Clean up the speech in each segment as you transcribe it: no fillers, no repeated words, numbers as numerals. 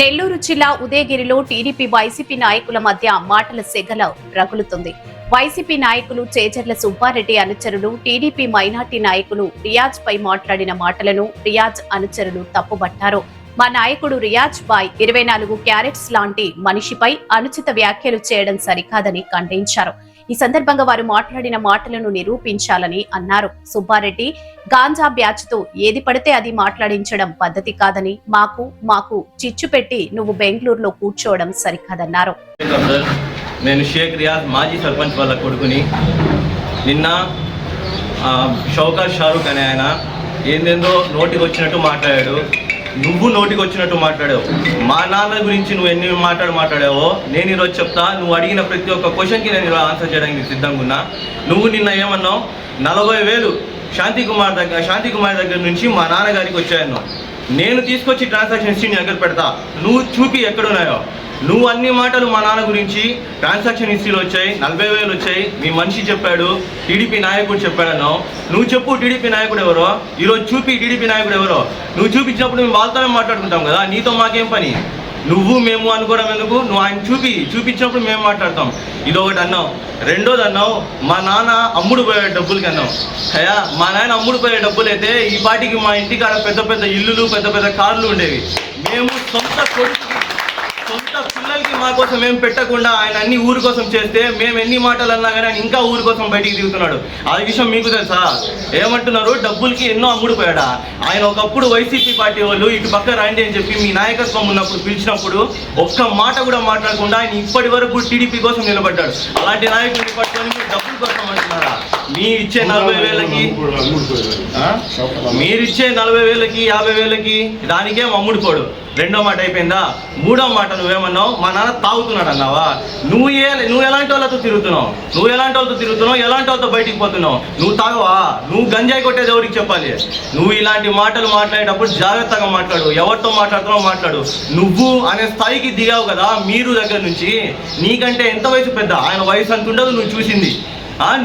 నెల్లూరు జిల్లా ఉదయగిరిలో TDP YCP నాయకుల మధ్య మాటల సెగల రగులుతుంది. వైసీపీ నాయకులు చేజర్ల సుబ్బారెడ్డి అనుచరులు టీడీపీ మైనార్టీ నాయకులు రియాజ్ పై మాట్లాడిన మాటలను రియాజ్ అనుచరులు తప్పుబట్టారు. మా నాయకుడు రియాజ్ బాయ్ 24 క్యారెట్స్ లాంటి మనిషిపై అనుచిత వ్యాఖ్యలు చేయడం సరికాదని ఖండించారు. ఈ సందర్భంగా వారు మాట్లాడిన మాటలను నిరూపించాలని అన్నారు. సుబ్బారెడ్డి గాంజా బ్యాచ్ తో ఏది పడితే అది మాట్లాడించడం పద్ధతి కాదని, మాకు చిచ్చు పెట్టి నువ్వు బెంగళూరులో కూర్చోవడం సరికాదన్నారు. నేను షేక్ రియాజ్ మాజీ సర్పంచ్ వాళ్ళ కొడుకుని. నిన్న షౌకర్ షారూక్ అనే ఆయన ఏందేందో నోటికి వచ్చినట్టు మాట్లాడాడు. నువ్వు నోటికి వచ్చినట్టు మాట్లాడావు. మా నాన్న గురించి నువ్వు ఎన్ని మాట్లాడావో నేను ఈరోజు చెప్తా. నువ్వు అడిగిన ప్రతి ఒక్క క్వశ్చన్కి నేను ఈరోజు ఆన్సర్ చేయడానికి సిద్ధంగా ఉన్నా. నువ్వు నిన్న ఏమన్నావు? 40,000 శాంతి కుమార్ దగ్గర నుంచి మా నాన్నగారికి వచ్చాయన్నావు. నేను తీసుకొచ్చి ట్రాన్సాక్షన్ హిస్టరీ దగ్గర పెడతా, నువ్వు చూపి ఎక్కడున్నాయో. నువ్వు అన్ని మాటలు మా నాన్న గురించి ట్రాన్సాక్షన్ హిస్టరీలో వచ్చాయి, 40,000 వచ్చాయి, మీ మనిషి చెప్పాడు, టీడీపీ నాయకుడు చెప్పాడన్నావు. నువ్వు చెప్పు టీడీపీ నాయకుడు ఎవరో, ఈరోజు చూపి టీడీపీ నాయకుడు ఎవరో. నువ్వు చూపించినప్పుడు మేము వాళ్ళతోనే మాట్లాడుకుంటాం కదా, నీతో మాకేం పని? నువ్వు మేము అనుకోవడం ఎందుకు? నువ్వు ఆయన చూపించినప్పుడు మేము మాట్లాడతాం. ఇదొకటి అన్నావు. రెండోది అన్నావు, మా నాన్న అమ్ముడు పోయే డబ్బులకి అన్నావు. అయ్యా, మా నాయన అమ్ముడు పోయే డబ్బులు అయితే ఈ పాటికి మా ఇంటికాడ పెద్ద పెద్ద ఇల్లులు, పెద్ద పెద్ద కార్లు ఉండేవి. మేము సొంత పిల్లలకి మా కోసం ఏం పెట్టకుండా ఆయన అన్ని ఊరి కోసం చేస్తే మేము ఎన్ని మాటలు అన్నా కానీ ఆయన ఇంకా ఊరి కోసం బయటికి దిగుతున్నాడు. ఆ విషయం మీకు తెలుసా? ఏమంటున్నారు? డబ్బులకి ఎన్నో అమ్ముడుపోయాడా ఆయన. ఒకప్పుడు వైసీపీ పార్టీ వాళ్ళు ఇటు పక్క రండి అని చెప్పి మీ నాయకత్వం ఉన్నప్పుడు పిలిచినప్పుడు ఒక్క మాట కూడా మాట్లాడకుండా ఆయన ఇప్పటి వరకు టీడీపీ కోసం నిలబడ్డాడు. అలాంటి నాయకుడిని పట్టుకొని మీరు డబ్బుల కోసం అంటున్నారా? మీరు ఇచ్చే 40,000కి, మీరిచ్చే 40,000కి 50,000కి దానికేం అమ్ముడుపోడు. రెండో మాట అయిపోయిందా? మూడో మాట నువ్వేమన్నావు? మా నాన్న తాగుతున్నాడు అన్నావా? నువ్వు ఎలాంటి వాళ్ళతో తిరుగుతున్నావు? ఎలాంటి వాళ్ళతో బయటికి పోతున్నావు? నువ్వు తాగవా? నువ్వు గంజాయి కొట్టేది ఎవరికి చెప్పాలి? నువ్వు ఇలాంటి మాటలు మాట్లాడేటప్పుడు జాగ్రత్తగా మాట్లాడు. ఎవరితో మాట్లాడుతున్నావు మాట్లాడు. నువ్వు అనే స్థాయికి దిగావు కదా మీరు దగ్గర నుంచి. నీకంటే ఎంత వయసు పెద్ద? ఆయన వయసు అంతుండదు నువ్వు చూసింది.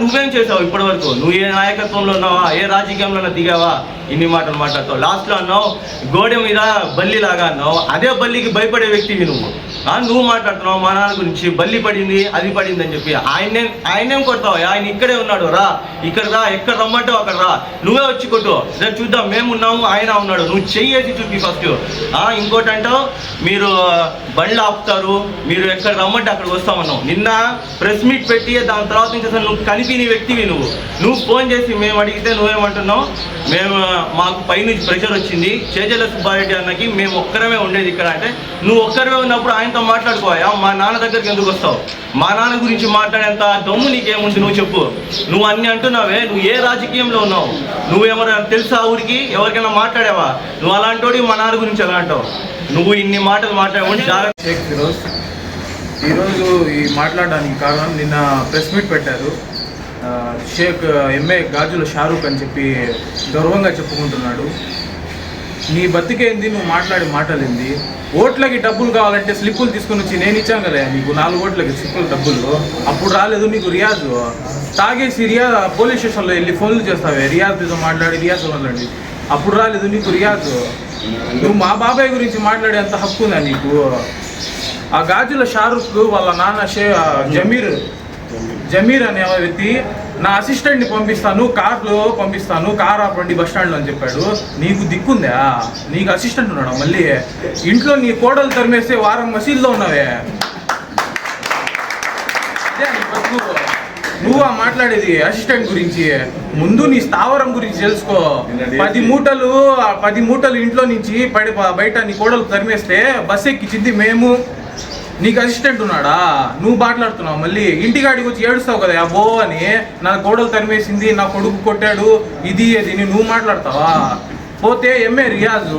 నువ్వేం చేసావు ఇప్పటి వరకు? నువ్వు ఏ నాయకత్వంలో ఉన్నావా? ఏ రాజకీయంలో దిగావా? ఇన్ని మాటలు మాట్లాడతావు. లాస్ట్లో అన్నావు గోడ మీద బల్లిలాగా అన్నావు. అదే బల్లికి భయపడే వ్యక్తివి నువ్వు. నువ్వు మాట్లాడుతున్నావు మా నాన్న గురించి, బల్లి పడింది అది పడింది అని చెప్పి. ఆయనేం కొడతావు? ఆయన ఇక్కడే ఉన్నాడు, రా ఇక్కడ రా, ఎక్కడ రమ్మంటావు అక్కడ రా, నువ్వే వచ్చి కొట్టు, రేపు చూద్దాం మేము ఉన్నాము ఆయన ఉన్నాడు. నువ్వు చెయ్యేసి చూపి ఫస్ట్. ఇంకోటి అంటావు మీరు బండ్లు ఆపుతారు, మీరు ఎక్కడ రమ్మంటే అక్కడికి వస్తామన్నావు. నిన్న ప్రెస్ మీట్ పెట్టి దాని తర్వాత నుంచి అసలు నువ్వు కనిపిని వ్యక్తివి. నువ్వు ఫోన్ చేసి మేము అడిగితే నువ్వేమంటున్నావు? మాకు పైనుంచి ప్రెషర్ వచ్చింది, చేజర్ల సుబ్బారెడ్డి అన్నకి మేము ఒక్కరమే ఉండేది ఇక్కడ అంటే. నువ్వు ఒక్కరమే ఉన్నప్పుడు ఆయనతో మాట్లాడుకోవా? మా నాన్న దగ్గరికి ఎందుకు వస్తావు? మా నాన్న గురించి మాట్లాడేంత దమ్ము నీకేముంది? నువ్వు చెప్పు. నువ్వు అన్ని అంటున్నావే, నువ్వు ఏ రాజకీయంలో ఉన్నావు? నువ్వేమన్నా తెలుసా? ఊరికి ఎవరికైనా మాట్లాడావా? నువ్వు అలాంటి మా నాన్న గురించి ఎలా అంటావు? నువ్వు ఇన్ని మాటలు మాట్లాడమని జాగ్రత్త. ఈరోజు ఈ మాట్లాడడానికి కారణం, నిన్న ప్రెస్ మీట్ పెట్టారు. షేక్ ఎంఏ గాజుల షారూక్ అని చెప్పి గర్వంగా చెప్పుకుంటున్నాడు. నీ బతికేంది? నువ్వు మాట్లాడే మాటలేంది? ఓట్లకి డబ్బులు కావాలంటే స్లిప్పులు తీసుకొని వచ్చి నేను ఇచ్చాను కదా నీకు 4 ఓట్లకి స్లిప్పులు డబ్బులు. అప్పుడు రాలేదు నీకు. రియాజ్ తాగేసి పోలీస్ స్టేషన్లో వెళ్ళి ఫోన్లు చేస్తావే, రియాజ్తో మాట్లాడి. అప్పుడు రాలేదు నీకు రియాజ్. నువ్వు మా బాబాయ్ గురించి మాట్లాడేంత హక్కు ఉందా నీకు? ఆ గాజుల షారూక్ వాళ్ళ నాన్న జమీర్ అనే వ్యక్తి నా అసిస్టెంట్ని కార్లో పంపిస్తాను, కార్ ఆపండి బస్ స్టాండ్లో అని చెప్పాడు. నీకు దిక్కుందా? నీకు అసిస్టెంట్ ఉన్నాడు. మళ్ళీ ఇంట్లో నీ కోడలు తరిమేస్తే వారం మసీదులో ఉన్నావే. నువ్వు మాట్లాడేది అసిస్టెంట్ గురించి? ముందు నీ స్థావరం గురించి తెలుసుకో. 10 మూటలు ఇంట్లో నుంచి బయట నీ కోడలు తరిమేస్తే బస్ ఎక్కించింది మేము. నీకు అసిస్టెంట్ ఉన్నాడా? నువ్వు మాట్లాడుతున్నావు. మళ్ళీ ఇంటికాడికి వచ్చి ఏడుస్తావు కదా అబ్బో అని, నా కోడలు తరిమేసింది, నా కొడుకు కొట్టాడు, ఇది నువ్వు మాట్లాడతావా? పోతే ఎంఏ రియాజ్,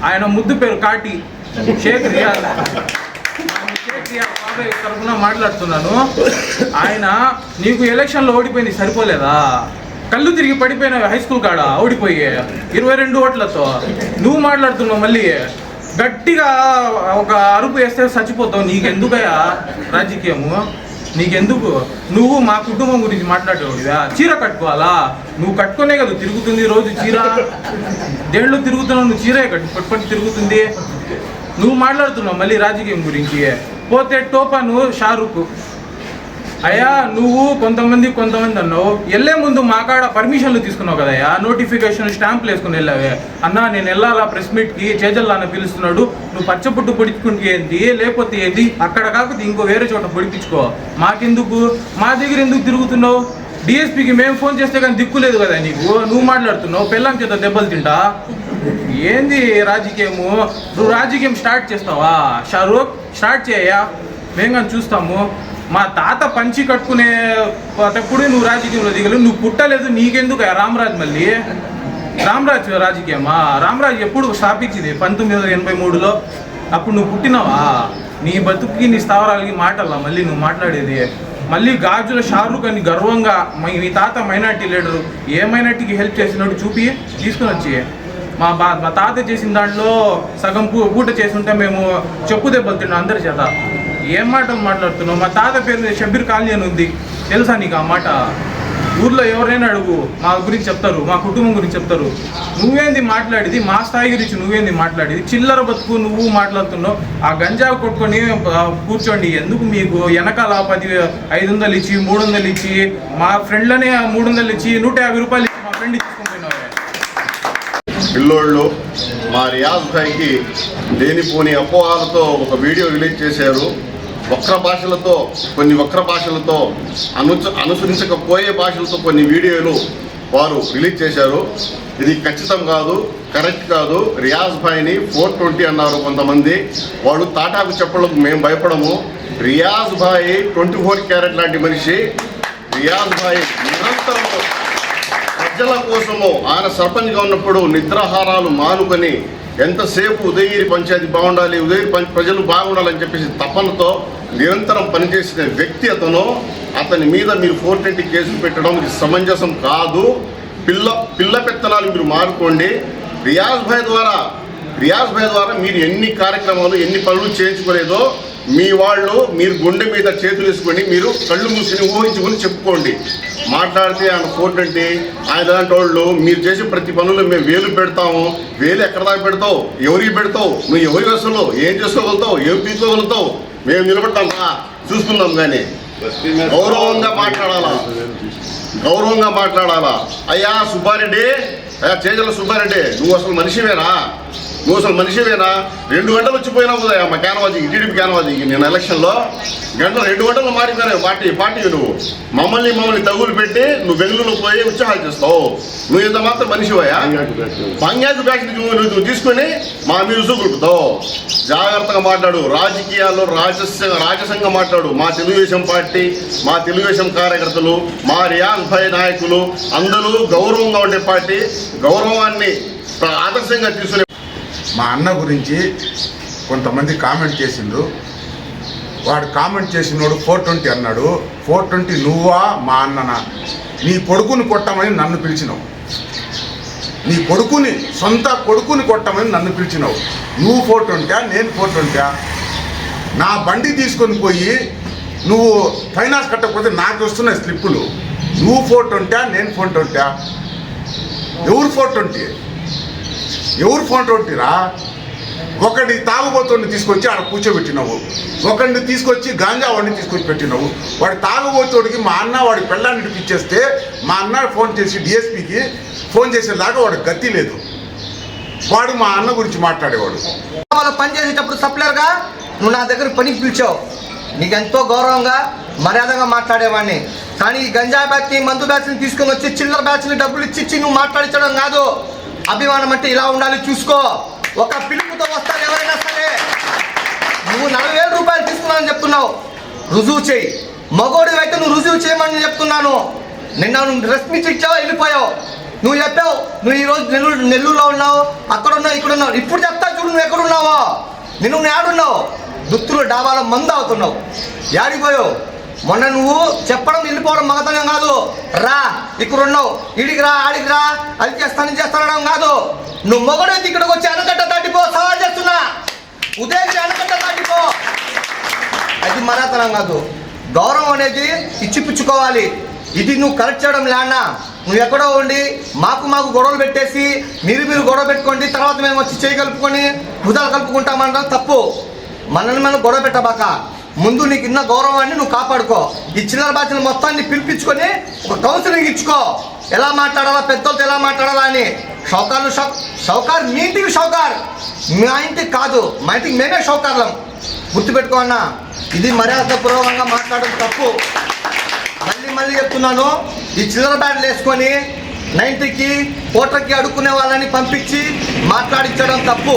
ఆయన ముద్దు పేరు కాటి, షేక్ రియాజ్ బాబాయ్ తరఫున మాట్లాడుతున్నాను. ఆయన నీకు ఎలక్షన్లో ఓడిపోయింది సరిపోలేదా? కళ్ళు తిరిగి పడిపోయినావు హై స్కూల్ కాడ ఓడిపోయి 22 ఓట్లతో. నువ్వు మాట్లాడుతున్నావు. మళ్ళీ గట్టిగా ఒక అరుపు వేస్తే చచ్చిపోతావు. నీకెందుకయ్యా రాజకీయము? నీకెందుకు? నువ్వు మా కుటుంబం గురించి మాట్లాడేవాడివా? చీర కట్టుకోవాలా? నువ్వు కట్టుకునే కదా తిరుగుతుంది రోజు చీర. దేంట్లో తిరుగుతున్నావు? నువ్వు చీరే పట్టుకొని తిరుగుతుంది. నువ్వు మాట్లాడుతున్నావు మళ్ళీ రాజకీయం గురించి. పోతే టోపాను షారుఖ్ అయ్యా, నువ్వు కొంతమంది అన్నావు. వెళ్ళే ముందు మా కాడ పర్మిషన్లు తీసుకున్నావు కదయ్యా, నోటిఫికేషన్ స్టాంపులు వేసుకుని వెళ్ళావే. అన్నా నేను వెళ్ళాలా ప్రెస్ మీట్కి, చేజల్లా అన్న పిలుస్తున్నాడు, నువ్వు పచ్చబుట్టు పొడిచుకుంటే ఏంది, లేకపోతే ఏంది, అక్కడ కాకపోతే ఇంకో వేరే చోట పొడిపించుకో, మాకెందుకు, మా దగ్గర ఎందుకు తిరుగుతున్నావు? డిఎస్పీకి మేము ఫోన్ చేస్తే కానీ దిక్కు లేదు కదా నీకు, నువ్వు మాట్లాడుతున్నావు పెళ్ళాం చేత దెబ్బలు తింటా. ఏంది రాజకీయము? నువ్వు రాజకీయం స్టార్ట్ చేస్తావా? షారూఖ్ స్టార్ట్ చేయా, మేము కానీ చూస్తాము. మా తాత పంచి కట్టుకునేటప్పుడు నువ్వు రాజకీయంలో దిగలేవు, నువ్వు పుట్టలేదు, నీకెందుకు రామరాజ్? మళ్ళీ రామరాజ్ రాజకీయమా? రామరాజ్ ఎప్పుడు స్థాపించింది? 1983లో. అప్పుడు నువ్వు పుట్టినావా? నీ బతుకుకి నీ స్థావరాలకి మాటల్లా మళ్ళీ నువ్వు మాట్లాడేది. మళ్ళీ గాజుల షారూఖ్ అని గర్వంగా మీ తాత మైనార్టీ లీడరు, ఏ మైనార్టీకి హెల్ప్ చేసినట్టు చూపి తీసుకుని వచ్చి మా తాత చేసిన దాంట్లో సగం పూట చేసి ఉంటే మేము చెప్పు దెబ్బలు తిన్నాం అందరి చేత. ఏం మాటలు మాట్లాడుతున్నావు? మా తాత పేరు షబ్బీర్ కాలనీ అని ఉంది, తెలుసా నీకు ఆ మాట? ఊర్లో ఎవరైనా అడుగు, మా గురించి చెప్తారు, మా కుటుంబం గురించి చెప్తారు. నువ్వేంది మాట్లాడేది? మా స్థాయి గురించి నువ్వేంది మాట్లాడేది? చిల్లర బతుకు నువ్వు మాట్లాడుతున్నావు. ఆ గంజా కొట్టుకొని కూర్చోండి, ఎందుకు మీకు వెనకాల 500 ఇచ్చి 300 ఇచ్చి, మా ఫ్రెండ్లనే 300 ఇచ్చి 150 రూపాయలు ఇచ్చి మా ఫ్రెండ్ తీసుకుంటున్నావే. పిల్లోళ్ళు మా రియాజ్ భాయ్కి లేనిపోని అపోహాలతో ఒక వీడియో రిలీజ్ చేశారు. కొన్ని వక్ర భాషలతో అనుసరించకపోయే భాషలతో కొన్ని వీడియోలు వారు రిలీజ్ చేశారు. ఇది ఖచ్చితం కాదు, కరెక్ట్ కాదు. రియాజ్ భాయ్ని 420 అన్నారు కొంతమంది. వాడు తాటాకు చెప్పలకు మేము భయపడము. రియాజ్ భాయ్ 24 క్యారెట్ లాంటి మనిషి. రియాజ్ భాయ్ నిరంతరం ప్రజల కోసము, ఆయన సర్పంచ్గా ఉన్నప్పుడు నిద్రాహారాలు మానుకొని ఎంతసేపు ఉదయగిరి పంచాయతీ బాగుండాలి, ఉదయగిరి ప్రజలు బాగుండాలని చెప్పేసి తపనతో నిరంతరం పనిచేసిన వ్యక్తి అతను. అతని మీద మీరు 420 కేసులు పెట్టడం ఇది సమంజసం కాదు. పిల్ల పెత్తనాలు మీరు మారుకోండి. రియాజ్ భాయ్ ద్వారా మీరు ఎన్ని కార్యక్రమాలు, ఎన్ని పనులు చేయించుకోలేదో మీరు గుండె మీద చేతులు వేసుకొని మీరు కళ్ళు మూసుకొని ఊహించుకొని చెప్పుకోండి. మాట్లాడితే ఆయన 420 ఆయన లాంటి వాళ్ళు మీరు చేసే ప్రతి పనులు మేము వేలు పెడతాము. వేలు ఎక్కడ దాకా పెడతావు? ఎవరికి పెడతావు? నువ్వు ఎవరి వస్తువులు ఏం చేసుకోగలుగుతావు? ఏం తీసుకోగలుగుతావు? మేము నిలబడతాం, చూసుకుందాం. కానీ గౌరవంగా మాట్లాడాలా. అయ్యా సుబ్బారెడ్డి, అయ్యా చేజల సుబ్బారెడ్డి, నువ్వు అసలు మనిషివేనా? 2 గంటలు వచ్చిపోయినావు కదా మా క్యాన్వాజీకి, టీడీపీ క్యాన్వాజీకి. నేను ఎలక్షన్లో 2 గంటలు మారిపోయినావు పార్టీకి. నువ్వు మమ్మల్ని తగులు పెట్టి నువ్వు బెంగళూరులో పోయి ఉత్సాహాలు చేస్తావు. నువ్వు ఇంత మాత్రం మనిషివయ్యా? బంగారు బ్యాచ్ నువ్వు తీసుకొని మా మీరు చూపుతావు. జాగ్రత్తగా మాట్లాడు. రాజకీయాల్లో రాజసంగా మాట్లాడు. మా తెలుగుదేశం పార్టీ, మా తెలుగుదేశం కార్యకర్తలు, మా రియాజ్ భాయ్ నాయకులు అందరూ గౌరవంగా ఉండే పార్టీ. గౌరవాన్ని ఆదర్శంగా తీసుకునే మా అన్న గురించి కొంతమంది కామెంట్ చేసిండ్రు. వాడు కామెంట్ చేసినోడు 420 అన్నాడు. 420 నువ్వా మా అన్ననా? నీ కొడుకుని కొట్టమని నన్ను పిలిచినావు. నీ కొడుకుని, సొంత కొడుకుని కొట్టమని నన్ను పిలిచినావు. నువ్వు 420, నేను 420? నా బండి తీసుకొని పోయి నువ్వు ఫైనాన్స్ కట్టకపోతే నాకు వస్తున్నాయి స్లిప్పులు. నువ్వు 420, నేను 420? ఎవరు 420? ఎవరు 420 రా? ఒకటి తాగుబోతుడిని తీసుకొచ్చి ఆడ కూర్చోబెట్టినావు, ఒకరిని తీసుకొచ్చి గాంజా వాడిని తీసుకొచ్చి పెట్టినావు. వాడు తాగుబోతుడికి మా అన్న వాడి పెళ్ళాన్ని ఇడిపించేస్తే మా అన్న ఫోన్ చేసి డిఎస్పీకి ఫోన్ చేసేదాకా వాడు గతి లేదు. వాడు మా అన్న గురించి మాట్లాడేవాడు. వాళ్ళు పనిచేసేటప్పుడు సప్లైర్గా నువ్వు నా దగ్గర పనికి పిలిచావు. నీకు ఎంతో గౌరవంగా మర్యాదగా మాట్లాడేవాడిని. కానీ ఈ గంజా బ్యాచ్ని, మందు బ్యాచ్ని తీసుకొని వచ్చి చిల్లర బ్యాచ్ని డబ్బులు ఇచ్చి నువ్వు మాట్లాడించడం కాదు. అభిమానం అంటే ఇలా ఉండాలి, చూసుకో. ఒక పిలుపుతో వస్తారు ఎవరైనా సరే. నువ్వు 40,000 రూపాయలు తీసుకున్నావని చెప్తున్నావు, రుజువు చేయి. మగోడివి అయితే నువ్వు రుజువు చేయమని చెప్తున్నాను. నిన్న నువ్వు డ్రెస్ మీట్ ఇచ్చావు, వెళ్ళిపోయావు. నువ్వు చెప్పావు నువ్వు ఈరోజు నెల్లూరులో ఉన్నావు, అక్కడ ఉన్నావు, ఇక్కడ ఉన్నావు. ఇప్పుడు చెప్తా చూడు నువ్వు ఎక్కడున్నావో. నువ్వు ఏడున్నావు? దుత్తులు డాబాలో మందు అవుతున్నావు. ఏడిపోయావు? మొన్న నువ్వు చెప్పడం వెళ్ళిపోవడం మగతనం కాదు. రా, ఇక్కడ ఉన్నావు, ఇడికి రా, ఆడికి రా, అది చేస్తానడం కాదు. నువ్వు మొగడైతే ఇక్కడికి వచ్చి అనకట్ట దాటిపో. సవాల్ చేస్తున్నా, ఉదయం అనకట్ట దాటిపో. అది మగతనం కాదు. గౌరవం అనేది ఇచ్చిపుచ్చుకోవాలి. ఇది నువ్వు కరెక్ట్ చేయడం లేనా? నువ్వు ఎక్కడో ఉండి మాకు గొడవలు పెట్టేసి మీరు గొడవ పెట్టుకోండి, తర్వాత మేము వచ్చి చేయి కలుపుకొని భుజాలు కలుపుకుంటామనడం తప్పు. మనల్ని మనం గొడవ పెట్టబాక. ముందు నీకు ఇన్న గౌరవాన్ని నువ్వు కాపాడుకో. ఈ చిల్లర బాధ్యతలు మొత్తాన్ని పిలిపించుకొని ఒక కౌన్సిలింగ్ ఇచ్చుకో, ఎలా మాట్లాడాలా, పెద్దలతో ఎలా మాట్లాడాలా అని. షౌకార్ మీ ఇంటికి షౌకార్, మా ఇంటికి కాదు. మా ఇంటికి మేమే షౌకార్లం, గుర్తుపెట్టుకో అన్న. ఇది మర్యాదపూర్వకంగా మాట్లాడడం తప్పు. మళ్ళీ చెప్తున్నాను, ఈ చిల్లర బ్యాట్లు వేసుకొని 90కి కోటర్కి అడుక్కునే వాళ్ళని పంపించి మాట్లాడించడం తప్పు.